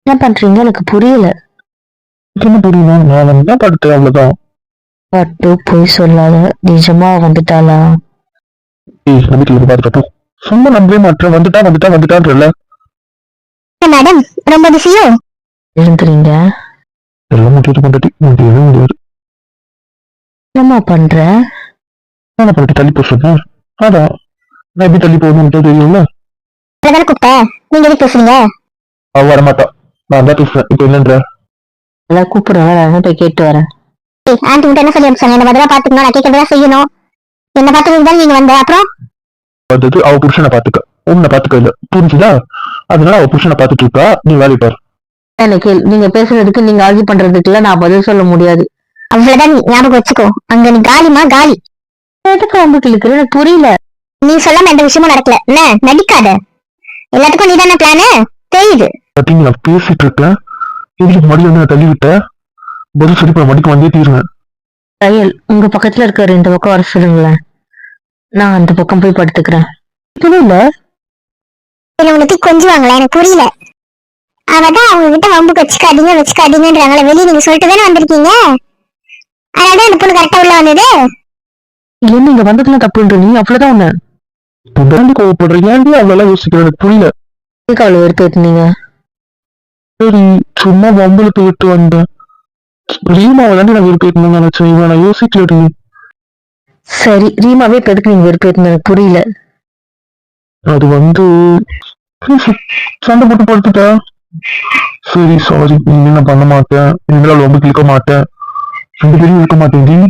என்ன பண்றீங்க எனக்கு புரியல. என்ன புரியல, நான் வந்து படுத்தேன் அவ்வளவுதான். பட்டு போய் சொல்லாத, நிஜமா வந்துட்டாளா? நம்பிக்கை பார்த்துட்டோ. சும்மா நம்பவே மாட்டேன். வந்துட்டான்றல. மேடம் ரொம்ப பிஸியோ? எழுந்துறீங்க. எல்லாம் முடியாது கொண்டாட்டி முடியவே முடியாது. என்னம்மா பண்ற? நான் பண்ணிட்டு தள்ளி போக சொன்னேன். அதான் நான் எப்படி தள்ளி போகணும்னு தெரியும்ல. தானே கூப்பிட்டேன், நீங்க எதுக்கு பேசுறீங்க? அவ வரமாட்டா, நான் தான் பேசுறேன். இப்ப என்னன்ற? எல்லாம் கூப்பிடுறேன், நான் போய் கேட்டு வரேன். ஆண்டி கிட்ட என்ன சொல்லி அனுப்பிச்சாங்க? இந்த மாதிரி பாத்துக்கணும், நான் கேட்கறதா செய்யணும். என்ன பாத்துக்கிறது தான் நீங்க வந்த அப்புறம் வந்தது அவ புருஷனை பாத்துக்க, உன்னை பாத்துக்க இல்ல, புரிஞ்சுதா? அதனால அவ புருஷனை பாத்துட்டு இருக்கா, நீ வேலை பாரு. எனக்கு நீங்க பேசுறதுக்கு, நீங்க ஆர்கியூ பண்றதுக்குள்ள நான் பதில் சொல்ல முடியாது. அவ்வளவுதான், நீ ஞாபகம் வச்சுக்கோ. அங்க நீ காலிமா காலி. எதுக்கு உங்களுக்கு இருக்கு எனக்கு புரியல. நீ சொல்லாம எந்த விஷயமும் நடக்கல. என்ன நடிக்காத, எல்லாத்துக்கும் நீ தானே பிளானு தெரியுது. பாத்தீங்களா பேசிட்டு இருக்கேன், இதுக்கு மடி வந்து தள்ளி விட்ட. பதில் சொல்லி மடிக்கு வந்தே தீருவேன். கையல் உங்க பக்கத்துல இருக்காரு, இந்த பக்கம் வர சொல்லுங்களேன். நான் அந்த பக்கம் போய் படுத்துக்கிறேன். இல்ல உங்களுக்கு கொஞ்சுவாங்களா? எனக்கு புரியல. அவதான் அவங்க கிட்ட வம்புக்கு வச்சுக்காதீங்கன்றாங்களே, வெளியே நீங்க சொல்லிட்டு தானே வந்திருக்கீங்க. அதனால அந்த பொண்ணு கரெக்டா உள்ள வந்தது. ஏன் நீங்க வந்ததுல தப்புன்ற நீ அவ்வளவுதான் ஒண்ணு. ஏன்டி கோவப்படுற? ஏன்டி அவ்வளவு யோசிக்கிறேன், எனக்கு புரியல. எதுக்கு அவ்வளவு வெறுப்பேத்துனீங்க? சரி, சும்மா வம்பளுக்கு விட்டு வந்தேன். ரீமாவை தாண்டி நான் வெறுப்பேற்றணும்னு நினைச்சேன். இவன் நான் யோசிக்கலடி. சரி, ரீமாவே இப்ப எதுக்கு நீங்க வெறுப்பேத்துன எனக்கு புரியல. அது வந்து சண்டை போட்டு படுத்துட்டா. சரி சாரி, இனிமே நான் பண்ண மாட்டேன். இனிமேல் ரொம்ப கிளிக்க மாட்டேன். ரெண்டு பேரும் இருக்க மாட்டேன்.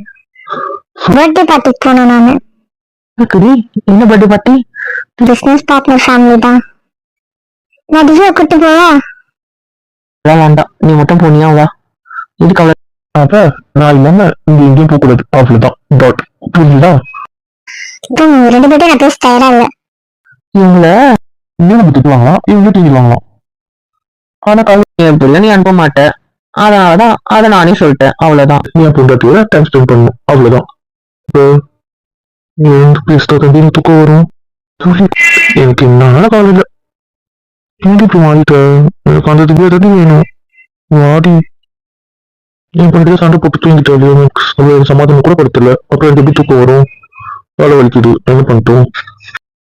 பர்த்டே பார்ட்டிக்கு போனோம் நானு. என்ன birthday party? Business partner family தான். நான் திவ்யா கூட்டு போவா? வேண்டாம், நீ மட்டும் போனியா வா. இதுக்கு அவ்வளவு. அப்ப நான் இல்லாம இங்க எங்கேயும் போக கூடாது, அவ்வளவுதான். டாட். புரியுதா? இப்போ ரெண்டு பேர்ட்டும் நான் பேச தயாரா இல்ல. இவங்கள இன்னும் நம்ம திட்டுவாங்களாம், இவங்க டிவி வாங்கலாம். ஆனா கல்வி நீ அனுப்ப மாட்டேன். அதனாலதான் அதை நானே சொல்லிட்டேன், அவ்வளவுதான். நீ பொண்டாட்டியோட டைம் ஸ்பெண்ட் பண்ணணும், அவ்வளவுதான். இப்போ நீ பேசுறத கண்டிப்பா தூக்கம் வரும். எனக்கு என்ன காலையில எங்க இப்படி மாறிட்ட? எனக்கு அந்த திவ்யா தாண்டி வேணும். வாடி. என் பண்ணிட்டு சண்டை போட்டு தூங்கிட்டாலே, எனக்கு சமாதானம் கூட படுத்தல. அப்புறம் எனக்கு எப்படி தூக்கம் வரும்? வேலை வலிக்குது, என்ன பண்ணிட்டோம்?